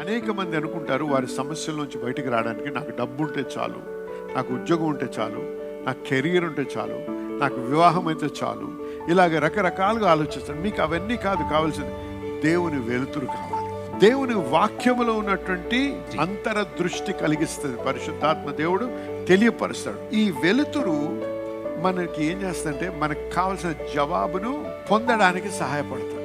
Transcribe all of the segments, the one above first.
అనేక మంది అనుకుంటారు వారి సమస్యల నుంచి బయటికి రావడానికి నాకు డబ్బు ఉంటే చాలు, నాకు ఉద్యోగం ఉంటే చాలు, నాకు కెరీర్ ఉంటే చాలు, నాకు వివాహం అయితే చాలు, ఇలాగ రకరకాలుగా ఆలోచిస్తాను. మీకు అవన్నీ కాదు కావాల్సింది, దేవుని వెలుతురు కావాలి. దేవుని వాక్యములో ఉన్నటువంటి అంతరదృష్టి కలిగిస్తుంది. పరిశుద్ధాత్మ దేవుడు తెలియపరుస్తాడు. ఈ వెలుతురు మనకి ఏం చేస్తుందంటే మనకు కావలసిన జవాబును పొందడానికి సహాయపడతాడు.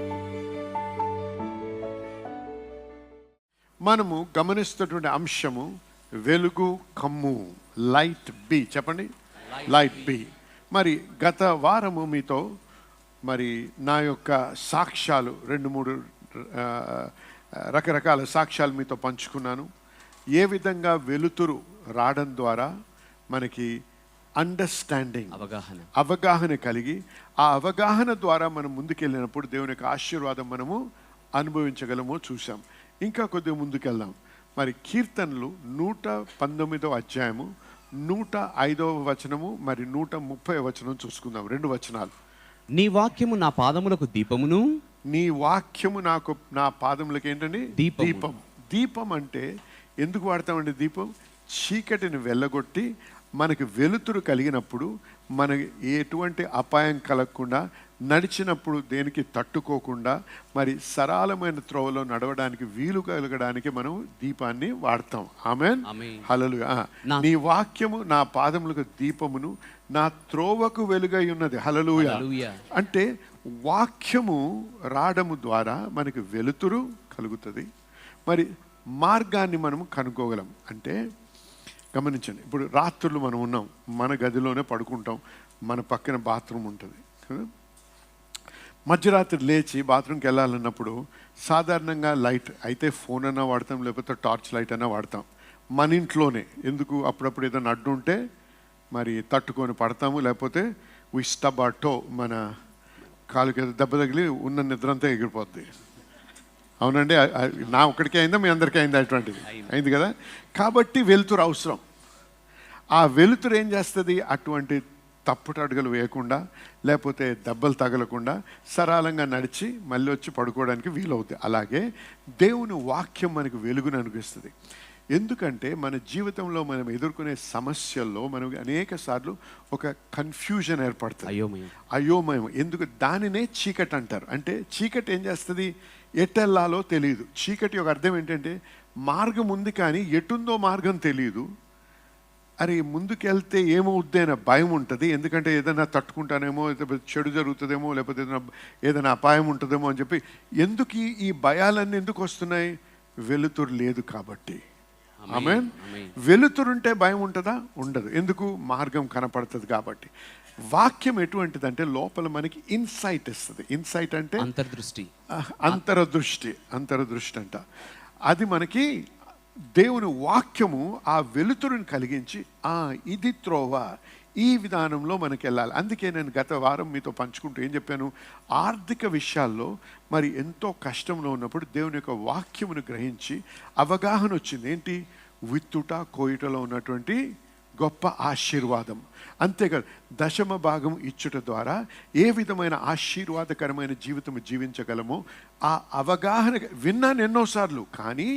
మనము గమనిస్తున్నటువంటి అంశము వెలుగు కమ్ము, లైట్ బి. చెప్పండి, లైట్ బి. మరి గత వారము మీతో మరి నా యొక్క సాక్ష్యాలు 2-3 రకరకాల సాక్ష్యాలు మీతో పంచుకున్నాను. ఏ విధంగా వెలుతురు రావడం ద్వారా మనకి అండర్స్టాండింగ్, అవగాహన కలిగి ఆ అవగాహన ద్వారా మనం ముందుకెళ్ళినప్పుడు దేవుని యొక్క ఆశీర్వాదం మనము అనుభవించగలమో చూసాం. ఇంకా కొద్దిగా ముందుకెళ్దాం. మరి కీర్తనలు 119వ అధ్యాయము 105వ వచనము మరి 130వ వచనం చూసుకుందాం. 2 వచనాలు. నీ వాక్యము నా పాదములకు దీపమును. నీ వాక్యము నాకు నా పాదములకు ఏంటండి? దీపం. దీపం అంటే ఎందుకు వాడతామండి దీపం? చీకటిని వెళ్ళగొట్టి మనకి వెలుతురు కలిగినప్పుడు మనకి ఎటువంటి అపాయం కలగకుండా, నడిచినప్పుడు దేనికి తట్టుకోకుండా మరి సరళమైన త్రోవలో నడవడానికి వీలు కలగడానికి మనం దీపాన్ని వాడతాం. ఆమేన్, హల్లెలూయా. నీ వాక్యము నా పాదములకు దీపమును, నా త్రోవకు వెలుగై ఉన్నది. హల్లెలూయా. అంటే వాక్యము రావడము ద్వారా మనకి వెలుతురు కలుగుతుంది. మరి మార్గాన్ని మనం కనుక్కోగలం. అంటే గమనించండి, ఇప్పుడు రాత్రులు మనం ఉన్నాం, మన గదిలోనే పడుకుంటాం, మన పక్కన బాత్రూమ్ ఉంటుంది. మధ్యరాత్రి లేచి బాత్రూమ్కి వెళ్ళాలన్నప్పుడు సాధారణంగా లైట్ అయితే ఫోన్ అన్నా వాడతాం, లేకపోతే టార్చ్ లైట్ అన్నా వాడతాం మన ఇంట్లోనే. ఎందుకు? అప్పుడప్పుడు ఏదైనా అడ్డు ఉంటే మరి తట్టుకొని పడతాము, లేకపోతే వి స్టబ్ ఆ టో, మన కాలుకి దెబ్బ తగిలి ఉన్న నిద్ర అంతా ఎగిరిపోద్ది. అవునండి, నా ఒక్కడికే అయిందా మీ అందరికీ అయిందా? అటువంటిది అయింది కదా. కాబట్టి వెలుతురు అవసరం. ఆ వెలుతురు ఏం చేస్తుంది? అటువంటి తప్పుడు అడుగులు వేయకుండా, లేకపోతే దెబ్బలు తగలకుండా సరళంగా నడిచి మళ్ళీ వచ్చి పడుకోవడానికి వీలవుతుంది. అలాగే దేవుని వాక్యం మనకు వెలుగును అనిపిస్తుంది. ఎందుకంటే మన జీవితంలో మనం ఎదుర్కొనే సమస్యల్లో మనం అనేక సార్లు ఒక కన్ఫ్యూజన్ ఏర్పడుతుంది, అయోమయం. ఎందుకు? దానినే చీకటి అంటారు. అంటే చీకటి ఏం చేస్తుంది? ఎటెల్లాలో తెలియదు. చీకటి యొక్క అర్థం ఏంటంటే మార్గం ఉంది కానీ ఎటుందో మార్గం తెలియదు. అరే ముందుకెళ్తే ఏమవుద్ది అనే భయం ఉంటుంది. ఎందుకంటే ఏదైనా తట్టుకుంటానేమో, చెడు జరుగుతుందేమో, లేకపోతే ఏదైనా అపాయం ఉంటుందేమో అని చెప్పి. ఎందుకు ఈ భయాలన్నీ ఎందుకు వస్తున్నాయి? వెలుతురు లేదు కాబట్టి. ఆమేన్. వెలుతురుంటే భయం ఉంటుందా? ఉండదు. ఎందుకు? మార్గం కనపడుతుంది కాబట్టి. వాక్యం ఎటువంటిదంటే లోపల మనకి ఇన్సైట్ ఇస్తుంది. ఇన్సైట్ అంటే అంతరదృష్టి అంట. అది మనకి దేవుని వాక్యము ఆ వెలుతురుని కలిగించి ఇది త్రోవ, ఈ విధానంలో మనకి వెళ్ళాలి. అందుకే నేను గత వారం మీతో పంచుకుంటూ ఏం చెప్పాను? ఆర్థిక విషయాల్లో మరి ఎంతో కష్టంలో ఉన్నప్పుడు దేవుని యొక్క వాక్యమును గ్రహించి అవగాహన వచ్చింది. ఏంటి? విత్తుట కోయుటలో ఉన్నటువంటి గొప్ప ఆశీర్వాదం. అంతేకాదు, 10వ భాగం ఇచ్చుట ద్వారా ఏ విధమైన ఆశీర్వాదకరమైన జీవితం జీవించగలమో ఆ అవగాహన విన్నాను ఎన్నోసార్లు. కానీ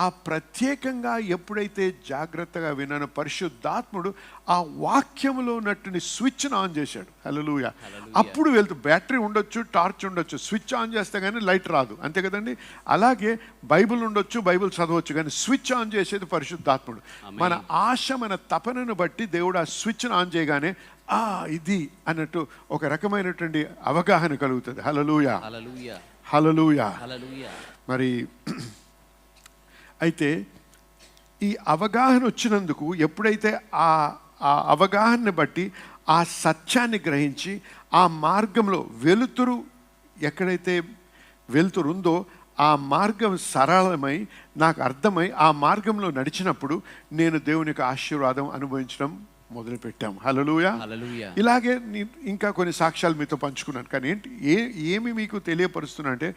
ఆ ప్రత్యేకంగా ఎప్పుడైతే జాగ్రత్తగా విన్నానో పరిశుద్ధాత్ముడు ఆ వాక్యములో ఉన్నట్టుని స్విచ్ను ఆన్ చేశాడు. హల్లెలూయా. అప్పుడు వెళ్తూ బ్యాటరీ ఉండొచ్చు, టార్చ్ ఉండొచ్చు, స్విచ్ ఆన్ చేస్తే కానీ లైట్ రాదు, అంతే కదండి. అలాగే బైబిల్ ఉండొచ్చు, బైబిల్ చదవచ్చు, కానీ స్విచ్ ఆన్ చేసేది పరిశుద్ధాత్ముడు. మన ఆశ, మన తపనను బట్టి దేవుడు ఆ స్విచ్ను ఆన్ చేయగానే ఇది అన్నట్టు ఒక రకమైనటువంటి అవగాహన కలుగుతుంది. హల్లెలూయా, హల్లెలూయా. మరి అయితే ఈ అవగాహన వచ్చినందుకు ఎప్పుడైతే ఆ అవగాహనని బట్టి ఆ సత్యాన్ని గ్రహించి ఆ మార్గంలో వెలుతురు ఎక్కడైతే వెలుతురు ఉందో ఆ మార్గం సరళమై నాకు అర్థమై ఆ మార్గంలో నడిచినప్పుడు నేను దేవుని యొక్క ఆశీర్వాదం అనుభవించడం మొదలుపెట్టాం. హల్లెలూయా. ఇలాగే ఇంకా కొన్ని సాక్ష్యాలు మీతో పంచుకున్నాను. కానీ ఏమి మీకు తెలియపరుస్తున్నా అంటే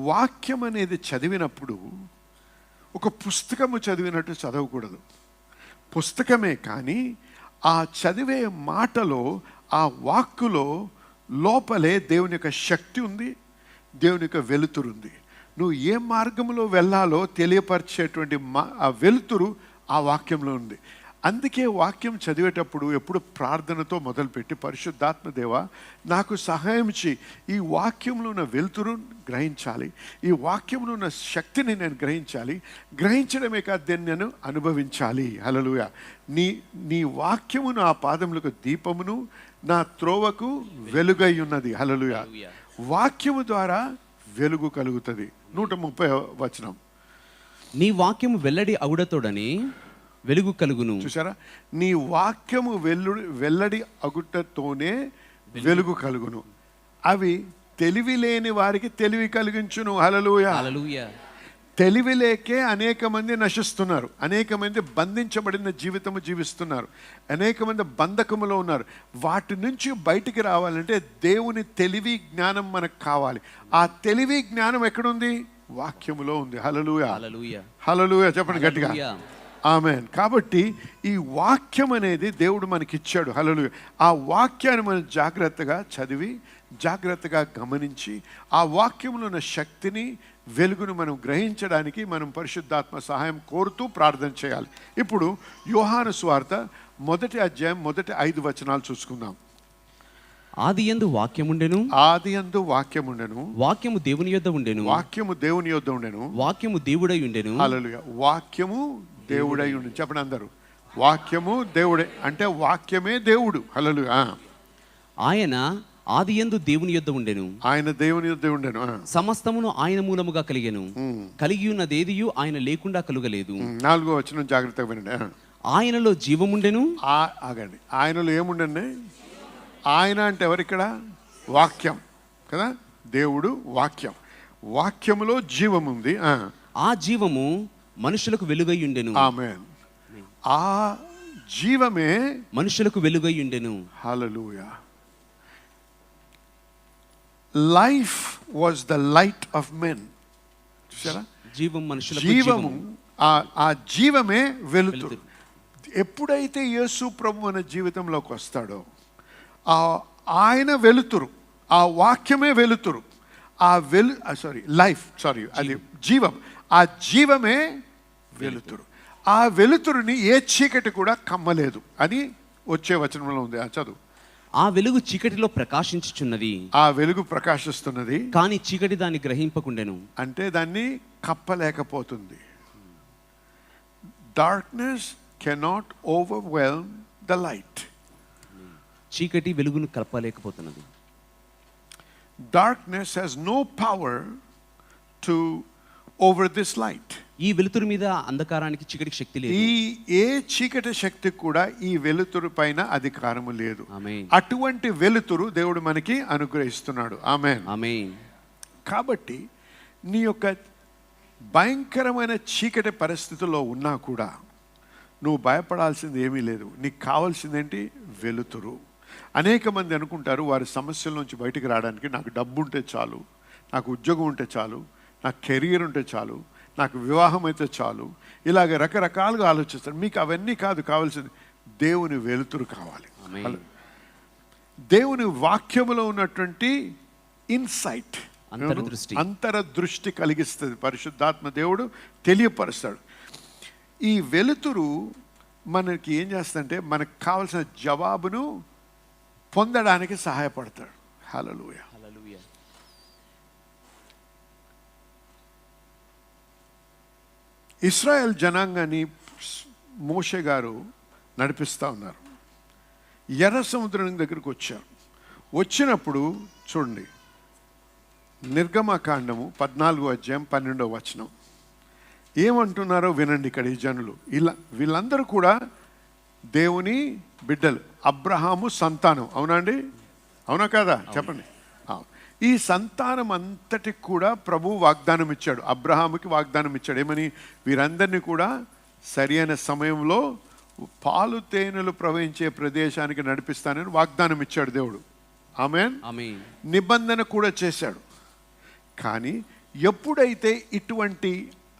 వాక్యం అనేది చదివినప్పుడు ఒక పుస్తకము చదివినట్టు చదవకూడదు. పుస్తకమే కానీ ఆ చదివే మాటలో, ఆ వాక్కులో లోపలే దేవుని యొక్క శక్తి ఉంది, దేవుని యొక్క వెలుతురు ఉంది. నువ్వు ఏ మార్గంలో వెళ్ళాలో తెలియపరిచేటువంటి ఆ వెలుతురు ఆ వాక్యంలో ఉంది. అందుకే వాక్యం చదివేటప్పుడు ఎప్పుడు ప్రార్థనతో మొదలుపెట్టి, పరిశుద్ధాత్మ దేవా నాకు సహాయం చేయి, ఈ వాక్యంలో ఉన్న వెలుతురు గ్రహించాలి, ఈ వాక్యంలో ఉన్న శక్తిని నేను గ్రహించాలి, గ్రహించడమే కాదు దాన్ని నేను అనుభవించాలి. హల్లెలూయా. నీ వాక్యము నా పాదములకు దీపమును, నా త్రోవకు వెలుగై ఉన్నది. హల్లెలూయా. వాక్యము ద్వారా వెలుగు కలుగుతుంది. 130వ వచనం. నీ వాక్యము వెల్లడి అగుడతోడని వెలుగు కలుగును. చూసారా, నీ వాక్యము వెల్లడి అగుటతోనే వెలుగు కలుగును, అవి తెలివి లేని వారికి తెలివి కలిగించును. హల్లెలూయా. హల్లెలూయా. తెలివి లేకే అనేక మంది నశిస్తున్నారు, అనేక మంది బంధించబడిన జీవితము జీవిస్తున్నారు, అనేక మంది బంధకములో ఉన్నారు. వాటి నుంచి బయటికి రావాలంటే దేవుని తెలివి జ్ఞానం మనకు కావాలి. ఆ తెలివి జ్ఞానం ఎక్కడుంది? వాక్యములో ఉంది. హల్లెలూయా. హల్లెలూయా. హల్లెలూయా చెప్పండి గట్టిగా. ఆమేన్. కాబట్టి ఈ వాక్యం అనేది దేవుడు మనకి ఇచ్చాడు. హల్లెలూయా. ఆ వాక్యాన్ని మనం జాగ్రత్తగా చదివి, జాగ్రత్తగా గమనించి, ఆ వాక్యంలో ఉన్న శక్తిని, వెలుగును మనం గ్రహించడానికి మనం పరిశుద్ధాత్మ సహాయం కోరుతూ ప్రార్థన చేయాలి. ఇప్పుడు యోహాను సువార్త 1వ అధ్యాయం 5 వచనాలు చూసుకుందాం. ఆదియందు వాక్యముండెను, ఆదియందు వాక్యముండెను, వాక్యము దేవుని యొద్ద ఉండెను, వాక్యము దేవుని యొద్ద ఉండెను, వాక్యము దేవుడై ఉండెను. హల్లెలూయా. వాక్యము దేవుడై ఉండెను. చెప్పండి అందరూ. వాక్యము దేవుడే అంటే వాక్యమే దేవుడు. హల్లెలూయా. ఆయన ఆదియందు దేవుని యొద్ద ఉండెను, ఆయన దేవుని యొద్ద ఉండెను, సమస్తమును ఆయన మూలముగా కలిగెను, కలిగి ఉన్నదేదియు ఆయన లేకుండా కలుగలేదు. 4వ వచనం జాగ్రత్తగా వినండి. ఆయనలో జీవముండెను. ఆగండి. ఆయనలో ఏముండండి? ఆయన అంటే ఎవరిక్కడ? వాక్యం కదా, దేవుడు వాక్యం. వాక్యములో జీవం ఉంది. ఆ జీవము మనుషులకు వెలుగై ఉండెను. ఆమేన్. ఆ జీవమే మనుషులకు వెలుగై ఉండెను. Hallelujah. Life was the light of men. చూసారా, జీవం మనుషులకు జీవము, ఆ జీవమే వెలుతురు. ఎప్పుడైతే యేసు ప్రభు మన జీవితంలోకి వస్తాడో ఆయన వెలుతురు, ఆ వాక్యమే వెలుతురు, అది జీవం, ఆ జీవమే వెలుతురు. ఆ వెలుతురుని ఏ చీకటి కూడా కమ్మలేదు అని వచ్చే వచనంలో ఉంది. చదువు. ఆ వెలుగు చీకటిలో ప్రకాశించుచున్నది, ఆ వెలుగు ప్రకాశిస్తున్నది, కానీ చీకటి దాన్ని గ్రహింపకుండెను. అంటే దాన్ని కప్పలేకపోతుంది. Darkness cannot overwhelm the light. చీకటి వెలుగును కలపలేకపోతున్నది. Darkness has no power to over this light. ఈ వెలుతురు మీద అంధకారానికి చీకటికి శక్తి లేదు. ఏ చీకటి శక్తి కూడా ఈ వెలుతురు పైన అధికారము లేదు. ఆమేన్. అటువంటి వెలుతురు దేవుడు మనకి అనుగ్రహిస్తున్నాడు. ఆమేన్. ఆమేన్. కాబట్టి నీ యొక్క భయంకరమైన చీకటి పరిస్థితుల్లో ఉన్నా కూడా నువ్వు భయపడాల్సింది ఏమీ లేదు. నీకు కావాల్సిందేంటి? వెలుతురు. అనేక మంది అనుకుంటారు వారి సమస్యల నుంచి బయటికి రావడానికి నాకు డబ్బు ఉంటే చాలు, నాకు ఉద్యోగం ఉంటే చాలు, నాకు కెరీర్ ఉంటే చాలు, నాకు వివాహం అయితే చాలు, ఇలాగ రకరకాలుగా ఆలోచిస్తారు. మీకు అవన్నీ కాదు కావాల్సింది, దేవుని వెలుతురు కావాలి. దేవుని వాక్యములో ఉన్నటువంటి ఇన్సైట్, అంతరదృష్టి కలిగిస్తుంది. పరిశుద్ధాత్మ దేవుడు తెలియపరుస్తాడు. ఈ వెలుతురు మనకి ఏం చేస్తుందంటే మనకు కావాల్సిన జవాబును పొందడానికి సహాయపడతాడు. హల్లెలూయా. హల్లెలూయా. ఇశ్రాయేల్ జనాంగాన్ని మోషే గారు నడిపిస్తూ ఉన్నారు. ఎర్ర సముద్రం దగ్గరకు వచ్చారు. వచ్చినప్పుడు చూడండి, నిర్గమకాండము 14వ అధ్యాయం 12వ వచనం ఏమంటున్నారో వినండి. ఇక్కడ ఈ జనులు వీళ్ళందరూ కూడా దేవుని బిడ్డలు, అబ్రహాము సంతానం. అవునా అండి? అవునా కాదా? చెప్పండి. ఈ సంతానం అంతటికి కూడా ప్రభు వాగ్దానం ఇచ్చాడు. అబ్రహాముకి వాగ్దానం ఇచ్చాడు. ఏమని? వీరందరినీ కూడా సరి అయిన సమయంలో పాలు తేనెలు ప్రవహించే ప్రదేశానికి నడిపిస్తానని వాగ్దానం ఇచ్చాడు దేవుడు. ఆమేన్. నిబంధన కూడా చేశాడు. కానీ ఎప్పుడైతే ఇటువంటి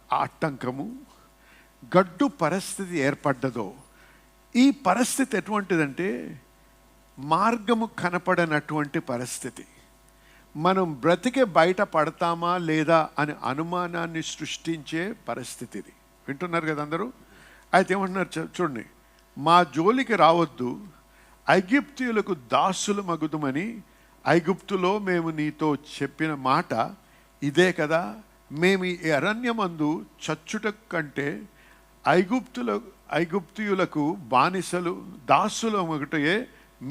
ఆటంకము, గడ్డు పరిస్థితి ఏర్పడ్డదో, ఈ పరిస్థితి ఎటువంటిదంటే మార్గము కనపడనటువంటి పరిస్థితి. మనం బ్రతికే బయట పడతామా లేదా అనే అనుమానాన్ని సృష్టించే పరిస్థితి ఇది. వింటున్నారు కదా అందరూ? అయితే ఏమంటున్నారు చూడండి, మా జోలికి రావద్దు, ఐగుప్తీయులకు దాసులు మగుదుమని ఐగుప్తులో మేము నీతో చెప్పిన మాట ఇదే కదా. మేము ఈ అరణ్యమందు చచ్చుట కంటే ఐగుప్తీయులకు బానిసలు దాసులు మగుటయే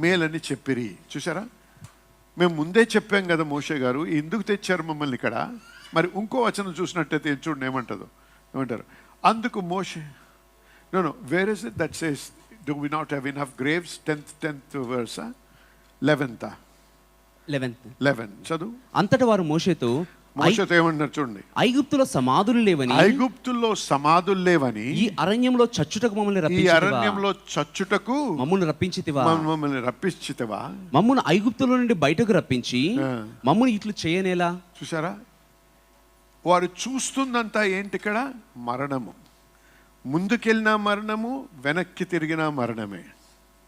మేలని చెప్పిరి. చూసారా, మేము ముందే చెప్పాం కదా మోషే గారు, ఎందుకు తెచ్చారు మమ్మల్ని ఇక్కడ? మరి ఇంకో వచనం చూసినట్టయితే చూడండి ఏమంటారు, అందుకు మోషే no where is it that says do we not have enough graves? 10th verse 11 చదువు. అంతట వారు మోషేతో ఏమన్నారు చూడండి, ఐగుప్తులో సమాధులు లేవని ఈ అరణ్యంలో చచ్చుటకు మమ్మల్ని రప్పించితివా మమ్మల్ని ఐగుప్తులో నుండి బయటకు రప్పించి మమ్మల్ని ఇట్లు చేయనేలా. చూసారా, వారు చూస్తుందంతా ఏంటి ఇక్కడ? మరణము. ముందుకెళ్ళిన మరణము, వెనక్కి తిరిగిన మరణమే.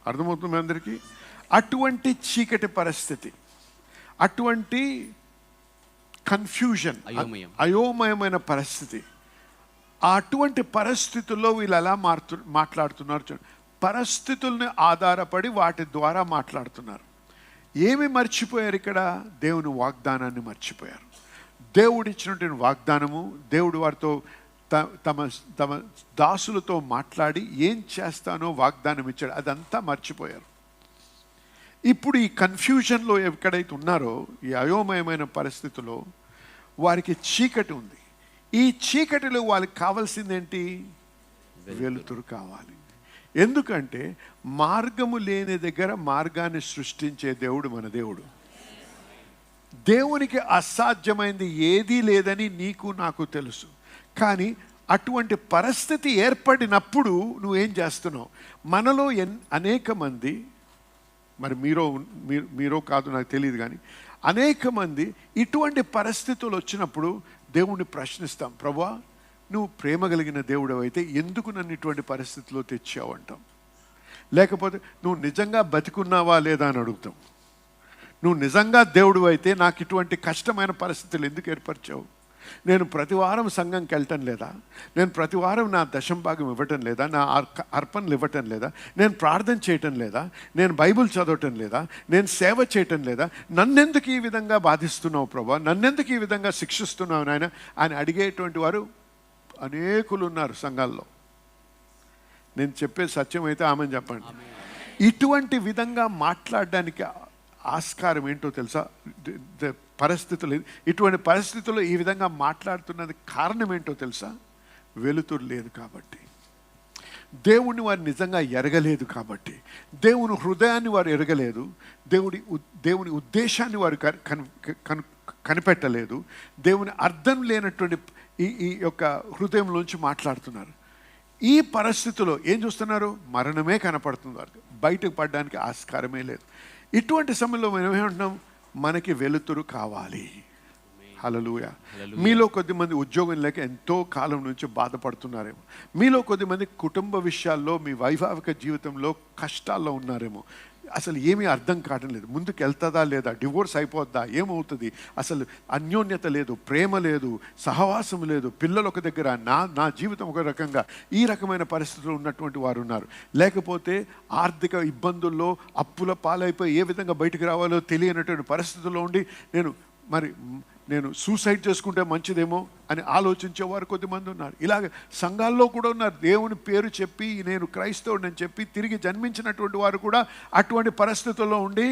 అర్థమవుతుంది అందరికీ? అటువంటి చీకటి పరిస్థితి, అటువంటి కన్ఫ్యూజన్, అయోమయమైన పరిస్థితి, అటువంటి పరిస్థితుల్లో వీళ్ళు ఎలా మాట్లాడుతున్నారు చూడండి. పరిస్థితుల్ని ఆధారపడి వాటి ద్వారా మాట్లాడుతున్నారు. ఏమి మర్చిపోయారు ఇక్కడ? దేవుని వాగ్దానాన్ని మర్చిపోయారు. దేవుడిచ్చినటువంటి వాగ్దానము, దేవుడు వారితో తమ దాసులతో మాట్లాడి ఏం చేస్తానో వాగ్దానం ఇచ్చాడు, అదంతా మర్చిపోయారు. ఇప్పుడు ఈ కన్ఫ్యూజన్లో ఎక్కడైతే ఉన్నారో, ఈ అయోమయమైన పరిస్థితిలో వారికి చీకటి ఉంది. ఈ చీకటిలో వాళ్ళకి కావాల్సిందేంటి? వెలుతురు కావాలి. ఎందుకంటే మార్గము లేని దగ్గర మార్గాన్ని సృష్టించే దేవుడు మన దేవుడు. దేవునికి అసాధ్యమైంది ఏదీ లేదని నీకు నాకు తెలుసు. కానీ అటువంటి పరిస్థితి ఏర్పడినప్పుడు నువ్వేం చేస్తున్నావు? మనలో అనేక మంది, మరి మీరో కాదు నాకు తెలియదు, కానీ అనేక మంది ఇటువంటి పరిస్థితులు వచ్చినప్పుడు దేవుణ్ణి ప్రశ్నిస్తాం. ప్రభువా, నువ్వు ప్రేమ కలిగిన దేవుడు అయితే ఎందుకు నన్ను ఇటువంటి పరిస్థితిలో తెచ్చావు అంటాం. లేకపోతే నువ్వు నిజంగా బతికున్నావా లేదా అని అడుగుతాం. నువ్వు నిజంగా దేవుడు అయితే నాకు ఇటువంటి కష్టమైన పరిస్థితులు ఎందుకు ఏర్పరిచావు? నేను ప్రతి వారం సంఘంకి వెళ్ళటం లేదా? నేను ప్రతి వారం నా దశంభాగం ఇవ్వటం లేదా? నా అర్పణలు ఇవ్వటం లేదా? నేను ప్రార్థన చేయటం లేదా? నేను బైబిల్ చదవటం లేదా? నేను సేవ చేయటం లేదా? నన్నెందుకు ఈ విధంగా బాధిస్తున్నావు ప్రభువా? నన్నెందుకు ఈ విధంగా శిక్షిస్తున్నావు నాయన అని అడిగేటువంటి వారు అనేకులు ఉన్నారు సంఘాల్లో. నేను చెప్పే సత్యం అయితే ఆమెను చెప్పండి. ఇటువంటి విధంగా మాట్లాడడానికి ఆస్కారం ఏంటో తెలుసా? పరిస్థితులు, ఇటువంటి పరిస్థితుల్లో ఈ విధంగా మాట్లాడుతున్నది కారణం ఏంటో తెలుసా? వెలుతురు లేదు కాబట్టి, దేవుణ్ణి వారు నిజంగా ఎరగలేదు కాబట్టి, దేవుని హృదయాన్ని వారు ఎరగలేదు, దేవుని ఉద్దేశాన్ని వారు కనిపెట్టలేదు, దేవుని అర్థం లేనటువంటి ఈ యొక్క హృదయంలోంచి మాట్లాడుతున్నారు. ఈ పరిస్థితిలో ఏం చూస్తున్నారు? మరణమే కనపడుతుంది వారికి, బయటకు పడడానికి ఆస్కారమే లేదు. ఇటువంటి సమయంలో మనం ఏమంటున్నాం? మనకి వెలుతురు కావాలి. హల్లెలూయా. మీలో కొద్దిమంది ఉద్యోగం లేక ఎంతో కాలం నుంచి బాధపడుతున్నారేమో. మీలో కొద్దిమంది కుటుంబ విషయాల్లో, మీ వైవాహిక జీవితంలో కష్టాల్లో ఉన్నారేమో. అసలు ఏమీ అర్థం కావడం లేదు. ముందుకు వెళ్తుందా లేదా? డివోర్స్ అయిపోద్దా? ఏమవుతుంది? అసలు అన్యోన్యత లేదు, ప్రేమ లేదు, సహవాసం లేదు, పిల్లలు ఒక దగ్గర, నా జీవితం ఒక రకంగా, ఈ రకమైన పరిస్థితుల్లో ఉన్నటువంటి వారు ఉన్నారు. లేకపోతే ఆర్థిక ఇబ్బందుల్లో అప్పుల పాలైపోయి ఏ విధంగా బయటకు రావాలో తెలియనటువంటి పరిస్థితుల్లో ఉండి నేను సూసైడ్ చేసుకుంటే మంచిదేమో అని ఆలోచించేవారు కొద్దిమంది ఉన్నారు. ఇలాగ సంఘాల్లో కూడా ఉన్నారు. దేవుని పేరు చెప్పి నేను క్రైస్తవుడని చెప్పి తిరిగి జన్మించినటువంటి వారు కూడా అటువంటి పరిస్థితుల్లో ఉండి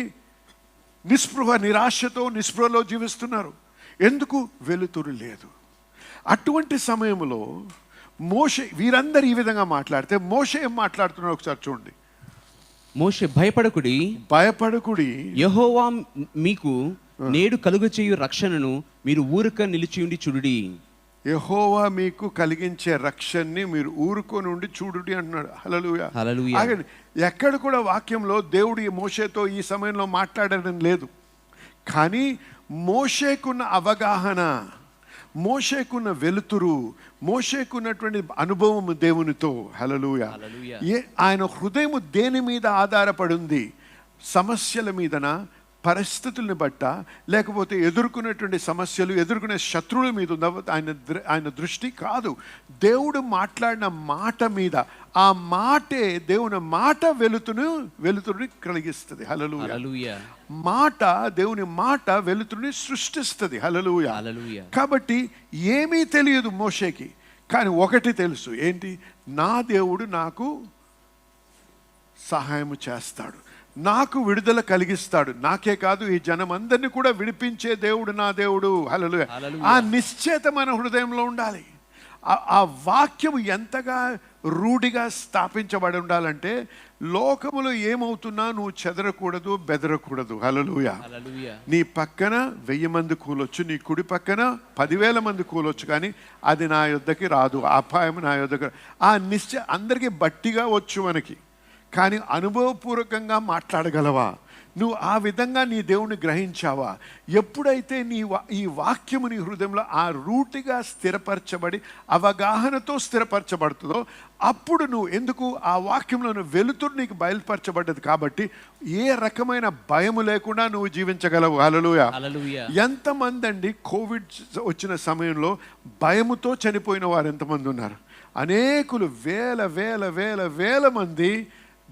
నిస్పృహలో జీవిస్తున్నారు. ఎందుకు? వెలుతురు లేదు. అటువంటి సమయంలో మోషే, వీరందరూ ఈ విధంగా మాట్లాడితే మోషే ఏం మాట్లాడుతున్నాడు ఒకసారి చూడండి. మోషే, భయపడకుడి, యెహోవా మీకు నేడు కలుగచేయు రక్షణను మీరు ఊరక నిలిచియుండి చూడుడి. యెహోవా మీకు కలిగించే రక్షణని మీరు ఊరుకొని ఉండి చూడుడి అంటున్నాడు. హల్లెలూయా. ఆగండి, ఎక్కడ కూడా వాక్యంలో దేవుడు మోషేతో ఈ సమయంలో మాట్లాడడం లేదు. కానీ మోషేకున్న అవగాహన, మోషేకున్న వెలుతురు, మోషేకున్నటువంటి అనుభవం దేవునితో, హల్లెలూయా, ఆయన హృదయం దేని మీద ఆధారపడి ఉంది? సమస్యల మీదనా, పరిస్థితుల్ని బట్ట, లేకపోతే ఎదుర్కొనేటువంటి సమస్యలు, ఎదుర్కొనే శత్రువుల మీద ఉందా ఆయన దృష్టి కాదు. దేవుడు మాట్లాడిన మాట మీద, ఆ మాటే దేవుని మాట వెలుతురుని కలిగిస్తుంది. హల్లెలూయా. మాట, దేవుని మాట వెలుతురుని సృష్టిస్తుంది. హల్లెలూయా. కాబట్టి ఏమీ తెలియదు మోషేకి, కానీ ఒకటి తెలుసు, ఏంటి? నా దేవుడు నాకు సహాయం చేస్తాడు, నాకు విడుదల కలిగిస్తాడు. నాకే కాదు, ఈ జనం అందరినీ కూడా విడిపించే దేవుడు నా దేవుడు. హల్లెలూయా. ఆ నిశ్చయత మన హృదయంలో ఉండాలి. ఆ వాక్యము ఎంతగా రూఢిగా స్థాపించబడి ఉండాలంటే, లోకములో ఏమవుతున్నా నువ్వు చెదరకూడదు, బెదరకూడదు. హల్లెలూయా. నీ పక్కన 1000 మంది కూలొచ్చు, నీ కుడి పక్కన 10,000 మంది కూలొచ్చు, కానీ అది నా యొద్దకి రాదు. అపాయం నా యొద్దకి. ఆ నిశ్చయ అందరికీ బట్టిగా వచ్చు మనకి, కానీ అనుభవపూర్వకంగా మాట్లాడగలవా? నువ్వు ఆ విధంగా నీ దేవుని గ్రహించావా? ఎప్పుడైతే ఈ వాక్యము నీ హృదయంలో ఆ రూటిగా స్థిరపరచబడి అవగాహనతో స్థిరపరచబడుతుందో, అప్పుడు నువ్వు, ఎందుకు ఆ వాక్యంలో వెలుతురు నీకు బయలుపరచబడ్డది కాబట్టి ఏ రకమైన భయము లేకుండా నువ్వు జీవించగలవు. హల్లెలూయా. ఎంతమంది అండి కోవిడ్ వచ్చిన సమయంలో భయముతో చనిపోయిన వారు ఎంతమంది ఉన్నారు? అనేకులు, వేల వేల వేల వేల మంది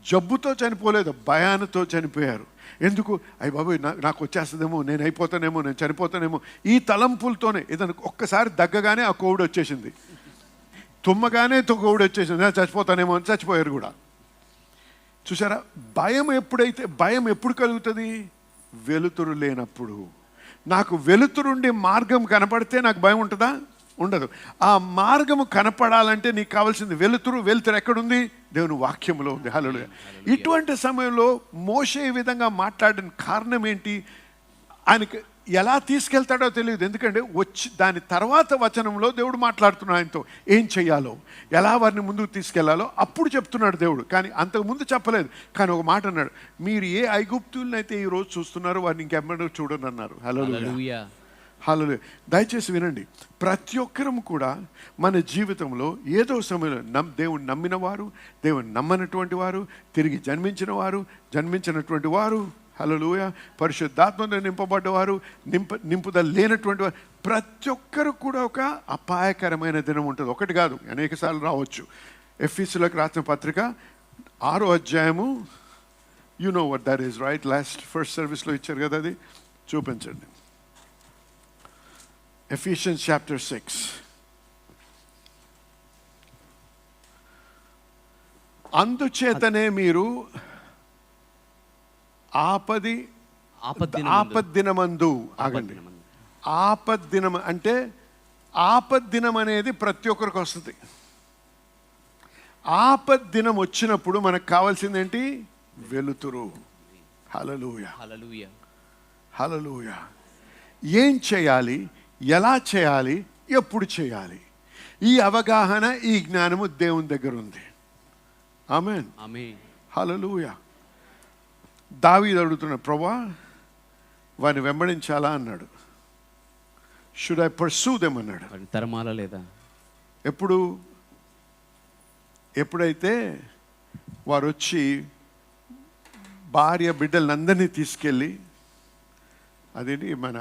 జబ్బుతో చనిపోలేదు, భయానతో చనిపోయారు. ఎందుకు? అయ్య బాబోయ్, నాకు వచ్చేస్తుందేమో, నేను అయిపోతానేమో, నేను చనిపోతానేమో, ఈ తలంపులతోనే. ఏదైనా ఒక్కసారి దగ్గగానే ఆ కోవిడ్ వచ్చేసింది, తుమ్మగానే కోవిడ్ వచ్చేసింది, నేను చచ్చిపోతానేమో అని చచ్చిపోయారు కూడా. చూసారా? భయం ఎప్పుడు కలుగుతుంది? వెలుతురు లేనప్పుడు. నాకు వెలుతురుండి మార్గం కనపడితే నాకు భయం ఉంటుందా? ఉండదు. ఆ మార్గము కనపడాలంటే నీకు కావాల్సింది వెలుతురు ఎక్కడుంది? దేవుని వాక్యములో ఉంది. హల్లెలూయా. ఇటువంటి సమయంలో మోషే ఈ విధంగా మాట్లాడిన కారణం ఏంటి? ఆయనకి ఎలా తీసుకెళ్తాడో తెలియదు. ఎందుకంటే దాని తర్వాత వచనంలో దేవుడు మాట్లాడుతున్నాడు ఆయనతో, ఏం చెయ్యాలో, ఎలా వారిని ముందుకు తీసుకెళ్లాలో అప్పుడు చెప్తున్నాడు దేవుడు. కానీ అంతకుముందు చెప్పలేదు. కానీ ఒక మాట అన్నాడు, మీరు ఏ ఐగుప్తులనైతే ఈ రోజు చూస్తున్నారో వారిని ఇంకెమ్మడో చూడని అన్నారు. హల్లెలూయా. హల్లెలూయా. దయచేసి వినండి, ప్రతి ఒక్కరం కూడా మన జీవితంలో ఏదో సమయంలో దేవుని నమ్మిన వారు, దేవుని నమ్మనటువంటి వారు, తిరిగి జన్మించినటువంటి వారు, హల్లెలూయా, పరిశుద్ధాత్మతో నింపబడ్డవారు, నింపుదల లేనటువంటి వారు, ప్రతి ఒక్కరు కూడా ఒక అపాయకరమైన దినం ఉంటుంది. ఒకటి కాదు, అనేక సార్లు రావచ్చు. ఎఫెసీయులకు రాసిన పత్రిక 6వ అధ్యాయము, you know what that is, right? First సర్వీస్లో ఇచ్చారు కదా, అది చూపించండి. Ephesians chapter 6. అందుచేతనే మీరు ఆపద్దినమందు, ఆగండి, ఆపద్దినం అంటే ఆపద్దినం అనేది ప్రతి ఒక్కరికి వస్తుంది. ఆపద్దినం వచ్చినప్పుడు మనకు కావాల్సింది ఏంటి? వెలుతురు. హల్లెలూయా. హల్లెలూయా. ఏం చేయాలి, ఎలా చేయాలి, ఎప్పుడు చేయాలి, ఈ అవగాహన, ఈ జ్ఞానము దేవుని దగ్గర ఉంది. ఆమేన్. హల్లెలూయా. దావీదు అడుగుతున్నాడు, ప్రభువా వారిని వెంబడించాలా అన్నాడు. షుడ్ ఐ పర్సూ దెమ్ అన్నాడు. తరమాలా లేదా? ఎప్పుడైతే వారు వచ్చి భార్య బిడ్డలందరినీ తీసుకెళ్ళి, అదేంటి మన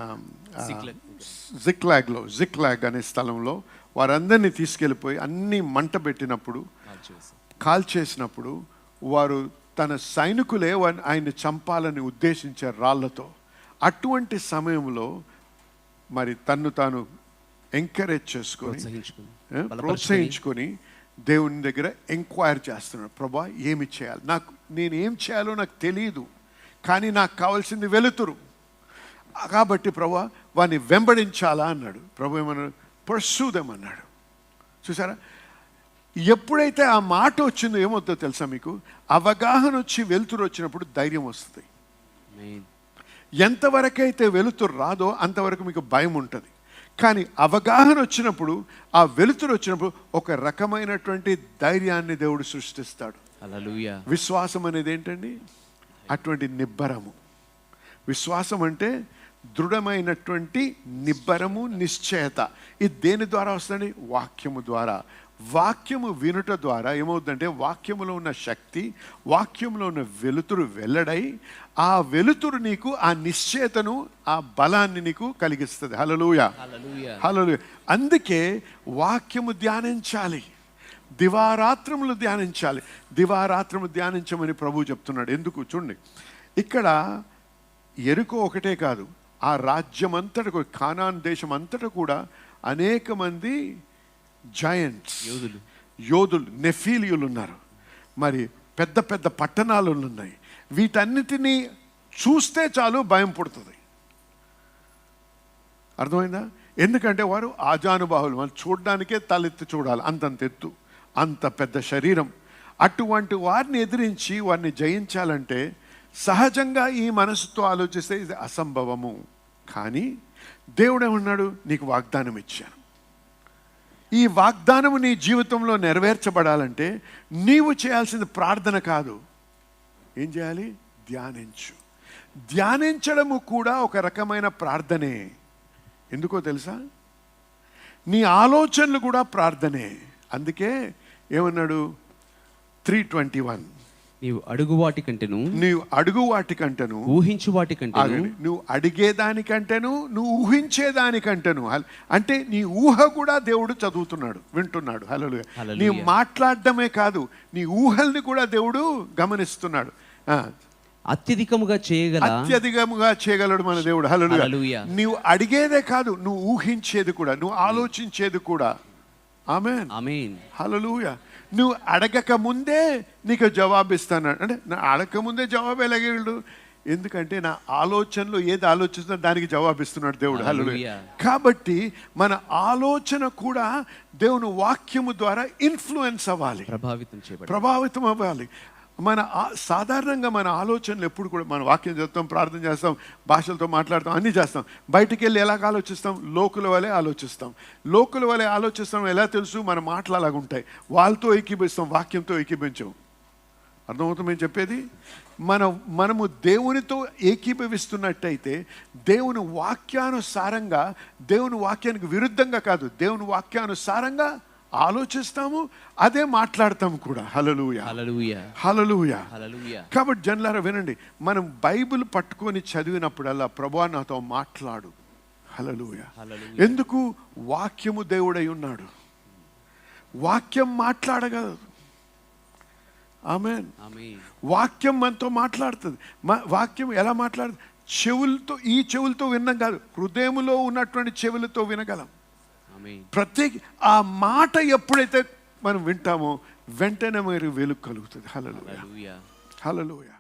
జిక్లాగ్ అనే స్థలంలో వారందరినీ తీసుకెళ్ళిపోయి అన్ని మంట పెట్టినప్పుడు, కాల్ చేసినప్పుడు, వారు తన సైనికులే ఆయన్ని చంపాలని ఉద్దేశించారు రాళ్లతో. అటువంటి సమయంలో మరి తన్ను తాను ఎంకరేజ్ చేసుకొని, ప్రోత్సహించుకొని దేవుని దగ్గర ఎంక్వైర్ చేస్తున్నాడు. ప్రభా ఏమి చేయాలి, నేను ఏం చేయాలో నాకు తెలియదు, కానీ నాకు కావాల్సింది వెలుతురు. కాబట్టి ప్రభా వారిని వెంబడించాలా అన్నాడు. ప్రభు ఏమన్నాడు? పర్సూ దెమ్ అన్నాడు. చూసారా? ఎప్పుడైతే ఆ మాట వచ్చిందో ఏమవుతుందో తెలుసా మీకు? అవగాహన వచ్చి వెలుతురు వచ్చినప్పుడు ధైర్యం వస్తుంది. ఎంతవరకైతే వెలుతురు రాదో అంతవరకు మీకు భయం ఉంటుంది. కానీ అవగాహన వచ్చినప్పుడు, ఆ వెలుతురు వచ్చినప్పుడు ఒక రకమైనటువంటి ధైర్యాన్ని దేవుడు సృష్టిస్తాడు. హల్లెలూయా. విశ్వాసం అనేది ఏంటండి? అటువంటి నిబ్బరము. విశ్వాసం అంటే దృఢమైనటువంటి నిబ్బరము, నిశ్చయత. ఇది దేని ద్వారా వస్తుంది? వాక్యము ద్వారా. వాక్యము వినుట ద్వారా ఏమవుతుందంటే వాక్యములో ఉన్న శక్తి, వాక్యంలో ఉన్న వెలుతురు వెల్లడై ఆ వెలుతురు నీకు ఆ నిశ్చయతను, ఆ బలాన్ని నీకు కలిగిస్తుంది. హల్లెలూయా, హల్లెలూయా. అందుకే వాక్యము ధ్యానించాలి, దివారాత్రములు ధ్యానించాలి. దివారాత్రము ధ్యానించమని ప్రభువు చెప్తున్నాడు. ఎందుకు చూడండి, ఇక్కడ ఎరుకో ఒకటే కాదు, ఆ రాజ్యం అంతటా, కానాన్ దేశం అంతటా కూడా అనేక మంది జాయింట్స్, యోధులు, నెఫీలియులు ఉన్నారు. మరి పెద్ద పెద్ద పట్టణాలు ఉన్నాయి. వీటన్నిటినీ చూస్తే చాలు భయం పుడుతుంది. అర్థమైందా? ఎందుకంటే వారు ఆజానుబాహులు, వాళ్ళు చూడడానికే తలెత్తి చూడాలి, అంతంత ఎత్తు, అంత పెద్ద శరీరం. అటువంటి వారిని ఎదిరించి వారిని జయించాలంటే సహజంగా ఈ మనసుతో ఆలోచిస్తే ఇది అసంభవము. కానీ దేవుడు ఏమన్నాడు, నీకు వాగ్దానం ఇచ్చాను. ఈ వాగ్దానము నీ జీవితంలో నెరవేర్చబడాలంటే నీవు చేయాల్సింది ప్రార్థన కాదు, ఏం చేయాలి? ధ్యానించు. ధ్యానించడము కూడా ఒక రకమైన ప్రార్థనే. ఎందుకో తెలుసా? నీ ఆలోచనలు కూడా ప్రార్థనే. అందుకే ఏమన్నాడు 3:21, నీవు అడుగు వాటి కంటేను, నీవు అడుగు వాటి కంటేను, ఊహించు వాటి కంటేను, నువ్వు అడిగేదానికంటేను, నువ్వు ఊహించేదానికంటేను. అంటే నీ ఊహ కూడా దేవుడు చదువుతున్నాడు, వింటున్నాడు. హల్లెలూయా. నీవు మాట్లాడడమే కాదు, నీ ఊహల్ని కూడా దేవుడు గమనిస్తున్నాడు. అత్యధికముగా చేయగలడు మన దేవుడు. హల్లెలూయా. నీవు అడిగేదే కాదు, నువ్వు ఊహించేది కూడా, నువ్వు ఆలోచించేది కూడా. ఆమేన్, ఆమేన్, హల్లెలూయా. నువ్వు అడగక ముందే నీకు జవాబు ఇస్తాను అంటే, నా అడగక ముందే జవాబు ఎలాగేడు? ఎందుకంటే నా ఆలోచనలో ఏది ఆలోచిస్తున్నా దానికి జవాబిస్తున్నాడు దేవుడు. హల్లెలూయా. కాబట్టి మన ఆలోచన కూడా దేవుని వాక్యము ద్వారా ఇన్ఫ్లుయెన్స్ అవ్వాలి, ప్రభావితం అవ్వాలి. మన సాధారణంగా మన ఆలోచనలు ఎప్పుడు కూడా, మన వాక్యం చదువుతాం, ప్రార్థన చేస్తాం, భాషలతో మాట్లాడతాం, అన్నీ చేస్తాం. బయటికి వెళ్ళి ఎలాగ ఆలోచిస్తాం? లోకుల వలె ఆలోచిస్తాం. లోకుల వలె ఆలోచిస్తాం. ఎలా తెలుసు? మన మాటలు అలాగ ఉంటాయి. వాళ్ళతో ఏకీభవిస్తాం, వాక్యంతో ఏకీభవించాం. అర్థమవుతుంది నేను చెప్పేది? మనము దేవునితో ఏకీభవిస్తున్నట్టయితే దేవుని వాక్యానుసారంగా, దేవుని వాక్యానికి విరుద్ధంగా కాదు, దేవుని వాక్యానుసారంగా ఆలోచిస్తాము, అదే మాట్లాడతాము కూడా. హల్లెలూయా, హల్లెలూయా, హల్లెలూయా, హల్లెలూయా. కాబట్టి జనులారా వినండి, మనం బైబిల్ పట్టుకొని చదివినప్పుడల్లా ప్రభువా నాతో మాట్లాడు. హల్లెలూయా. ఎందుకు? వాక్యము దేవుడై ఉన్నాడు, వాక్యం మాట్లాడగలదు. ఆమేన్. వాక్యం మనతో మాట్లాడుతుంది. వాక్యం ఎలా మాట్లాడుతుంది? చెవులతో, ఈ చెవులతో వినడం కాదు, హృదయములో ఉన్నటువంటి చెవులతో వినగలం. ప్రత్యేక ఆ మాట ఎప్పుడైతే మనం వింటామో వెంటనే మరి వెలుగు కలుగుతుంది. హల్లెలూయా, హల్లెలూయా.